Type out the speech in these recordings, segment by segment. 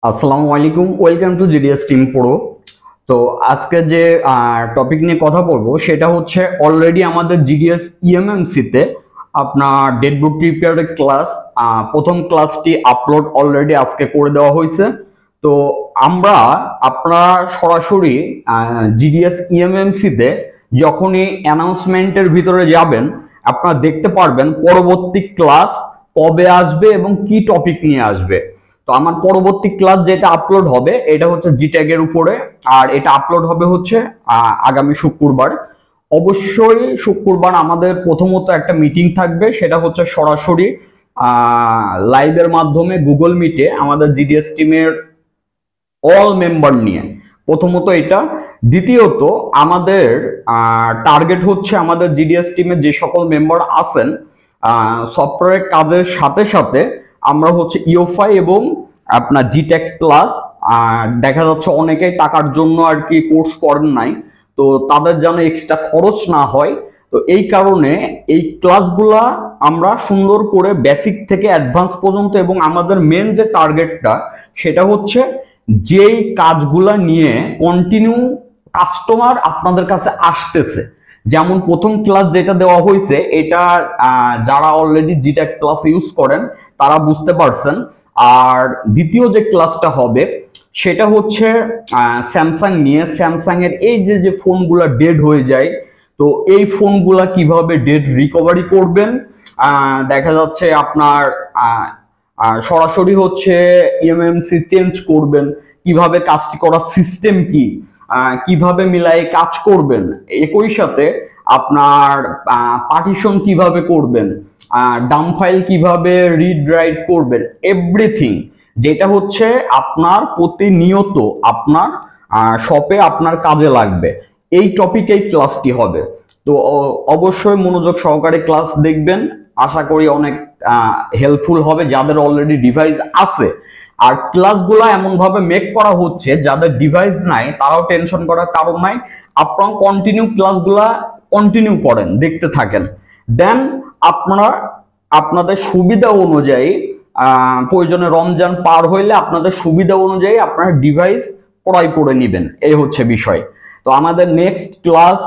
আসসালামু আলাইকুম, welcome to GDS team pro. তো আজকে যে টপিক নিয়ে কথা বলবো সেটা হচ্ছে অলরেডি আমাদের জিডিএস ইএমএমসি তে আপনার ডেটবুক প্রিপেয়ারের ক্লাস প্রথম ক্লাসটি আপলোড অলরেডি আজকে করে দেওয়া হয়েছে। তো আমরা আপনারা সরাসরি জিডিএস ইএমএমসি তে যখনই অ্যানাউন্সমেন্টের ভিতরে যাবেন আপনারা দেখতে পারবেন পরবর্তী ক্লাস কবে আসবে এবং কি টপিক নিয়ে আসবে। তো আমার পরবর্তী ক্লাস যেটা আপলোড হবে এটা হচ্ছে জিট্যাগ এর উপরে, আর এটা আপলোড হবে হচ্ছে আগামী শুক্রবার। অবশ্যই শুক্রবার আমাদের প্রথমত একটা মিটিং থাকবে, সেটা হচ্ছে সরাসরি লাইভের মাধ্যমে গুগল মিটে আমাদের জিডিএস টিমের অল মেম্বার নিয়ে। প্রথমত এটা, দ্বিতীয়ত আমাদের টার্গেট হচ্ছে আমাদের জিডিএস টিমে যে সকল মেম্বার আছেন সফটওয়্যার কাজের সাথে সাথে আমরা হচ্ছে ইওফাই এবং আপনার জিটেক প্লাস দেখা যাচ্ছে অনেকেই টাকার জন্য আর কি কোর্স করেন নাই, তো তাদের যেন এক্সট্রা খরচ না হয়। তো এই কারণে এই ক্লাসগুলা আমরা সুন্দর করে বেসিক থেকে অ্যাডভান্স পর্যন্ত, এবং আমাদের মেন যে টার্গেটটা সেটা হচ্ছে যেই কাজগুলা নিয়ে কন্টিনিউ কাস্টমার আপনাদের কাছে আসতেছে। যেমন প্রথম ক্লাস যেটা দেওয়া হয়েছে এটা যারা অলরেডি জিটেক প্লাস ইউজ করেন তারা বুঝতে পারছেন। আর দ্বিতীয় যে ক্লাসটা হবে সেটা হচ্ছে স্যামসাং নিয়ে। স্যামসাং এর এই যে ফোনগুলা ডেড হয়ে যায়, তো এই ফোনগুলা কিভাবে ডেড রিকভারি করবেন, দেখা যাচ্ছে আপনার সরাসরি হচ্ছে ইএমএমসি চেঞ্জ করবেন, কিভাবে কাজটি করার সিস্টেম কি, কিভাবে মিলাই কাজ করবেন, একই সাথে আপনার পার্টিশন কিভাবে করবেন, ডাম্প ফাইল কিভাবে রিড রাইট করবেন, এভরিথিং যেটা হচ্ছে আপনার প্রতিনিয়ত আপনার শপে আপনার কাজে লাগবে, এই টপিকেই ক্লাসটি হবে। তো অবশ্যই মনোযোগ সহকারে ক্লাস দেখবেন, আশা করি অনেক হেল্পফুল হবে যাদের অলরেডি ডিভাইস আছে। আর ক্লাসগুলো এমন ভাবে মেক করা হচ্ছে যাদের ডিভাইস নাই তারাও টেনশন করার কারণ নাই। আপনারা কন্টিনিউ ক্লাসগুলা কন্টিনিউ করেন, দেখতে থাকেন, দেন আপনারা আপনাদের সুবিধা অনুযায়ী প্রয়োজনে রমজান পার হইলে আপনাদের সুবিধা অনুযায়ী আপনারা ডিভাইস ক্রয় করে নেবেন, এই হচ্ছে বিষয়। তো আমাদের নেক্সট ক্লাস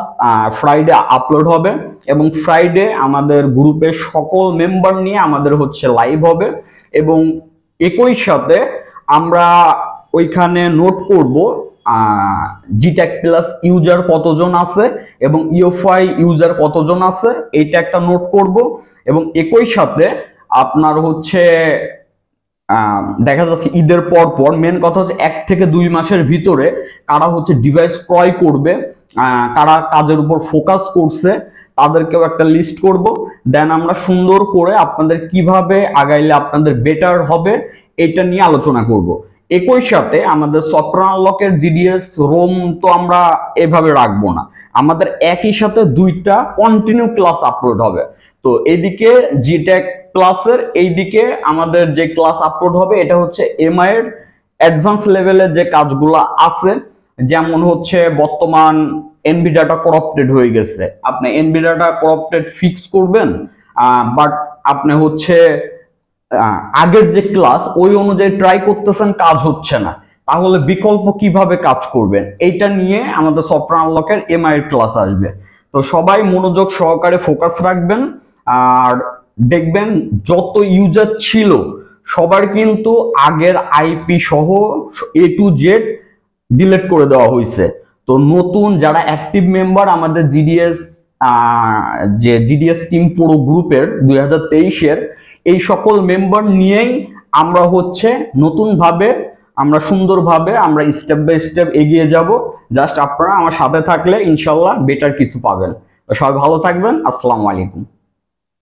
ফ্রাইডে আপলোড হবে এবং ফ্রাইডে আমাদের গ্রুপের সকল মেম্বার নিয়ে আমাদের হচ্ছে লাইভ হবে, এবং একই সাথে আমরা ওইখানে নোট করব জিটেক প্লাস ইউজার কতজন আছে এবং ইওফাই ইউজার কতজন আছে, এইটা একটা নোট করব। এবং একই সাথে আপনার হচ্ছে দেখা যাচ্ছে ঈদের পর পর মেন কথা হচ্ছে 1 থেকে 2 মাসের ভিতরে কারা হচ্ছে ডিভাইস ক্রয় করবে, কারা কাজের উপর ফোকাস করছে তাদেরকেও একটা লিস্ট করব। দেন আমরা সুন্দর করে আপনাদের কিভাবে আগাইলে আপনাদের বেটার হবে এটা নিয়ে আলোচনা করব। একই সাথে আমাদের সফটওয়্যার আনলকের জিডিএস রোম তো আমরা এভাবে রাখবো না, আমাদের একই সাথে 2টা কন্টিনিউ ক্লাস আপলোড হবে। তো এইদিকে জিটেক প্লাসের এইদিকে আমাদের যে ক্লাস আপলোড হবে এটা হচ্ছে এমআই এর অ্যাডভান্স লেভেলের যে কাজগুলো আছে, যেমন হচ্ছে বর্তমান এনবি ডাটা করাপ্টেড হয়ে গেছে, আপনি এনবি ডাটা করাপ্টেড ফিক্স করবেন, বাট আপনি হচ্ছে আগের যে ক্লাস ওই অনুযায়ী ট্রাই করতেছেন, কাজ হচ্ছে না, তাহলে বিকল্প কিভাবে কাজ করবেন এইটা নিয়ে আমাদের সফটওয়্যার আনলকের এমআই এর ক্লাস আসবে। তো সবাই মনোযোগ সহকারে ফোকাস রাখবেন, আর দেখবেন যত ইউজার ছিল সবার কিন্তু আগের আইপি সহ এ টু জেড ডিলিট করে দেওয়া হয়েছে। তো নতুন যারা অ্যাক্টিভ মেম্বার আমাদের জিডিএস যে জিডিএস টিম প্রো গ্রুপের 2023-এর এই সকল মেম্বার নিয়েই আমরা হচ্ছে নতুন ভাবে আমরা সুন্দরভাবে আমরা স্টেপ বাই স্টেপ এগিয়ে যাব। জাস্ট আপনারা আমার সাথে থাকলে ইনশাল্লাহ বেটার কিছু পাবেন। তো সবাই ভালো থাকবেন, আসসালামু আলাইকুম।